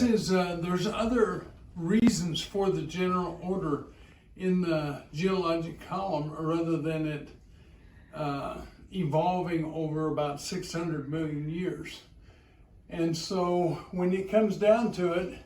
there's other reasons for the general order in the geologic column rather than it evolving over about 600 million years. And so when it comes down to it,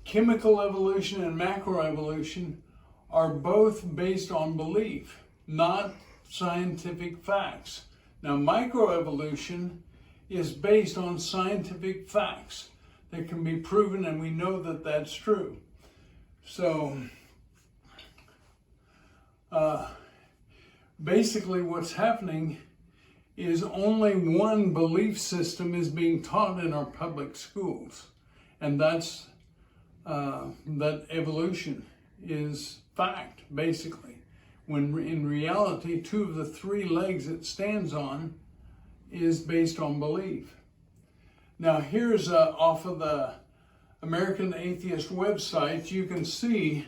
chemical evolution and macroevolution are both based on belief, not scientific facts. Now, microevolution is based on scientific facts that can be proven, and we know that that's true. So, basically what's happening is only one belief system is being taught in our public schools, and that's that evolution is fact, basically, when in reality, two of the three legs it stands on is based on belief. Now here's off of the American Atheist website, you can see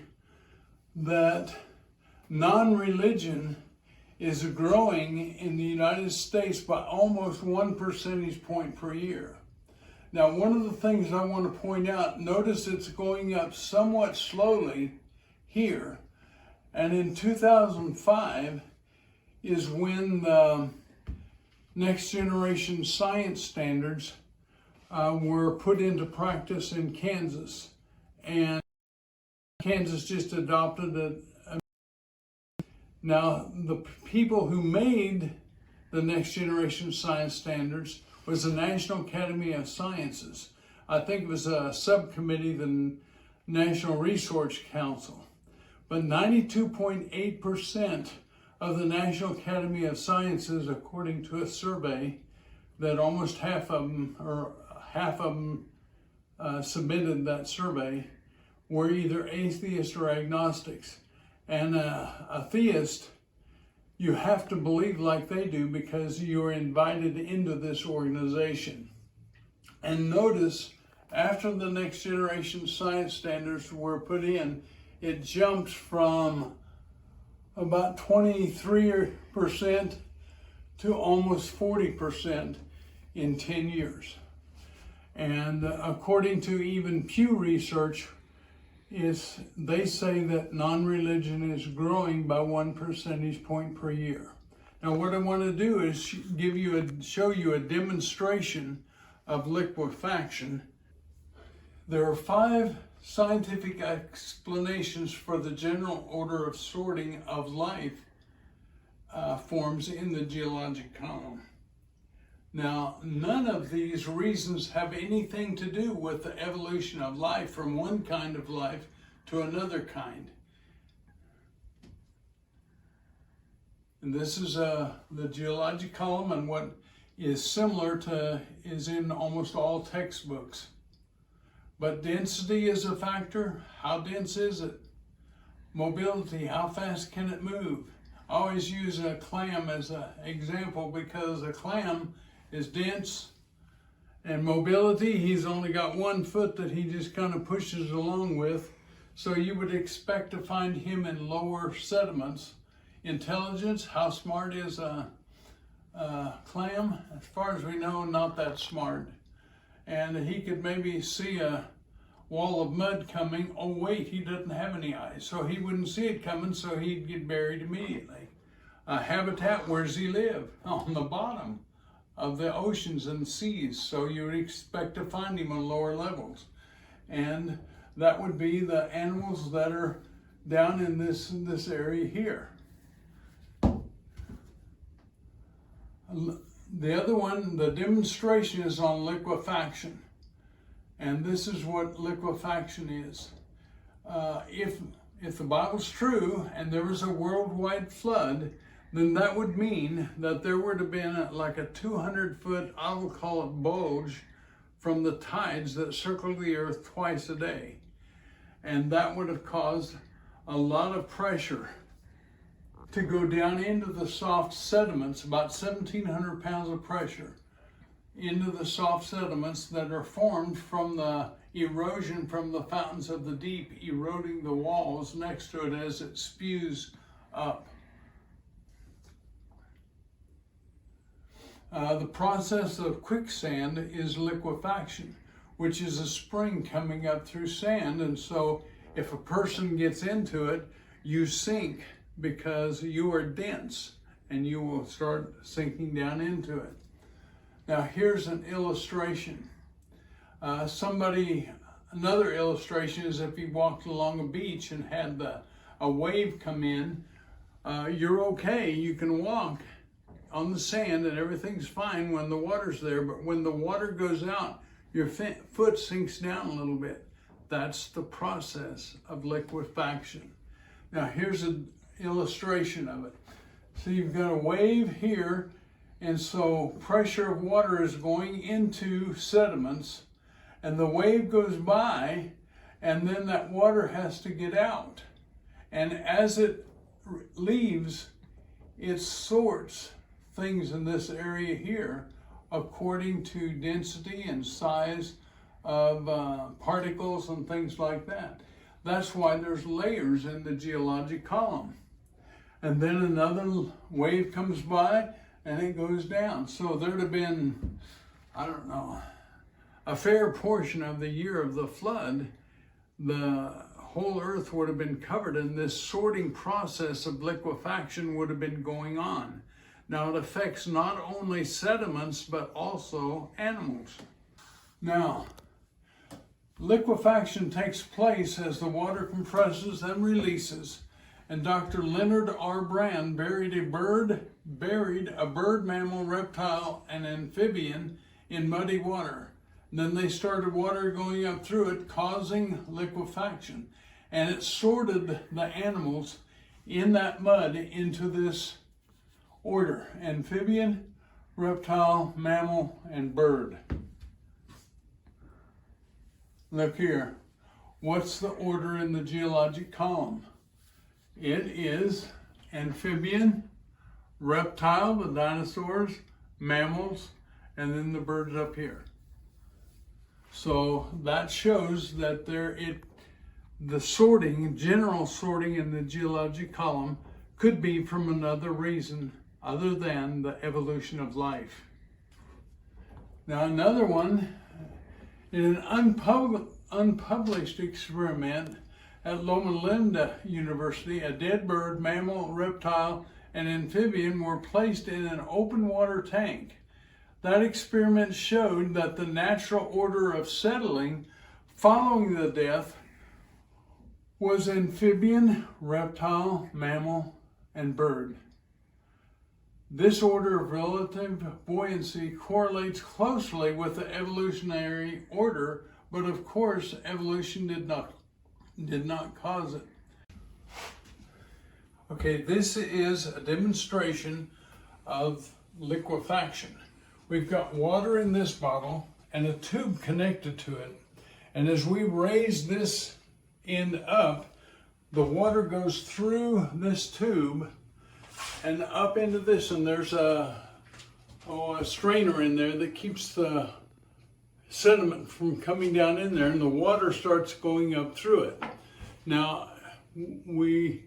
that non-religion is growing in the United States by almost 1 percentage point per year. Now, one of the things I want to point out, notice it's going up somewhat slowly here. And in 2005 is when the next generation science standards were put into practice in Kansas. And Kansas just adopted it. Now, the people who made the next generation science standards was the National Academy of Sciences. I think it was a subcommittee, the National Research Council. But 92.8% of the National Academy of Sciences, according to a survey that almost half of them submitted that survey, were either atheists or agnostics. And a theist, you have to believe like they do because you're invited into this organization. And notice, after the next generation science standards were put in, it jumps from about 23% to almost 40% in 10 years. And according to even Pew Research, they say that non-religion is growing by 1 percentage point per year. Now, what I want to do is show you a demonstration of liquefaction. There are 5 scientific explanations for the general order of sorting of life forms in the geologic column. Now, none of these reasons have anything to do with the evolution of life from one kind of life to another kind. And this is the geologic column, and what is similar to is in almost all textbooks. But density is a factor. How dense is it? Mobility, how fast can it move? I always use a clam as an example because a clam is dense, and mobility, he's only got 1 foot that he just kind of pushes along with. So you would expect to find him in lower sediments. Intelligence, how smart is a clam? As far as we know, not that smart. And he could maybe see a wall of mud coming. Oh wait, he doesn't have any eyes. So he wouldn't see it coming, so he'd get buried immediately. Habitat, where does he live? On the bottom of the oceans and seas. So you would expect to find him on lower levels. And that would be the animals that are down in this area here. The other one, the demonstration, is on liquefaction. And this is what liquefaction is. If the Bible's true and there was a worldwide flood, then that would mean that there would have been like a 200-foot, I will call it bulge, from the tides that circle the earth twice a day. And that would have caused a lot of pressure to go down into the soft sediments, about 1,700 pounds of pressure into the soft sediments that are formed from the erosion from the fountains of the deep, eroding the walls next to it as it spews up. The process of quicksand is liquefaction, which is a spring coming up through sand. And so if a person gets into it, you sink because you are dense and you will start sinking down into it. Now here's an illustration. Another illustration is if you walked along a beach and had a wave come in, you're okay, you can walk on the sand and everything's fine when the water's there, but when the water goes out, your foot sinks down a little bit. That's the process of liquefaction. Now here's an illustration of it. So you've got a wave here, and so pressure of water is going into sediments, and the wave goes by, and then that water has to get out. And as it leaves, it sorts things in this area here according to density and size of particles and things like that. That's why there's layers in the geologic column. And then another wave comes by and it goes down. So there'd have been, I don't know, a fair portion of the year of the flood, the whole earth would have been covered, and this sorting process of liquefaction would have been going on. Now it affects not only sediments, but also animals. Now, liquefaction takes place as the water compresses and releases, and Dr. Leonard R. Brand buried a bird, mammal, reptile, and amphibian in muddy water. And then they started water going up through it, causing liquefaction. And it sorted the animals in that mud into this order: amphibian, reptile, mammal, and bird. Look here. What's the order in the geologic column? It is amphibian, reptile, the dinosaurs, mammals, and then the birds up here. So that shows that the sorting, general sorting in the geologic column could be from another reason other than the evolution of life. Now another one, in an unpublished experiment at Loma Linda University, a dead bird, mammal, reptile, and amphibian were placed in an open water tank. That experiment showed that the natural order of settling following the death was amphibian, reptile, mammal, and bird. This order of relative buoyancy correlates closely with the evolutionary order, but of course evolution did not cause it. Okay, this is a demonstration of liquefaction. We've got water in this bottle and a tube connected to it. And as we raise this end up, the water goes through this tube and up into this, and there's a strainer in there that keeps the sediment from coming down in there, and the water starts going up through it. Now, we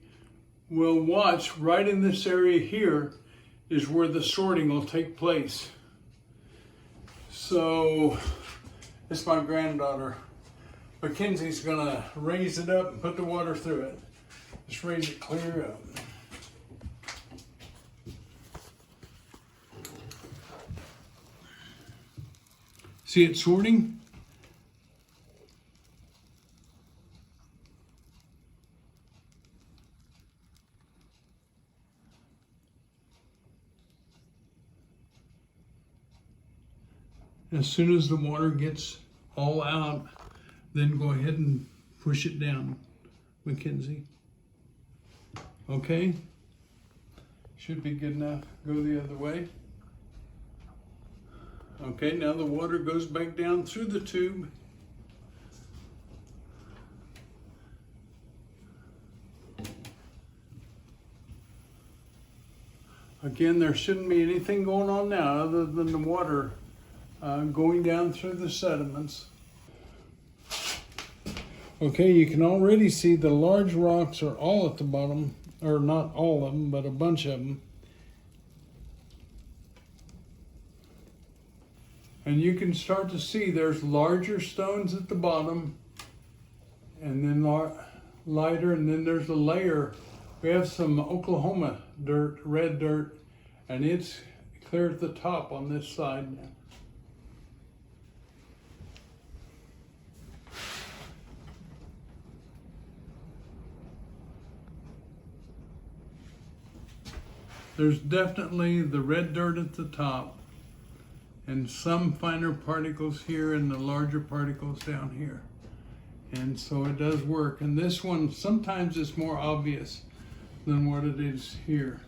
will watch right in this area here is where the sorting will take place. So, it's my granddaughter. Mackenzie's gonna raise it up and put the water through it. Just raise it clear up. See it sorting? As soon as the water gets all out, then go ahead and push it down, Mackenzie. Okay? Should be good enough. Go the other way. Okay, now the water goes back down through the tube. Again, there shouldn't be anything going on now other than the water going down through the sediments. Okay, you can already see the large rocks are all at the bottom, or not all of them, but a bunch of them. And you can start to see there's larger stones at the bottom, and then lighter, and then there's a layer. We have some Oklahoma dirt, red dirt, and it's clear at the top on this side now. There's definitely the red dirt at the top and some finer particles here and the larger particles down here. And so it does work. And this one, sometimes it's more obvious than what it is here.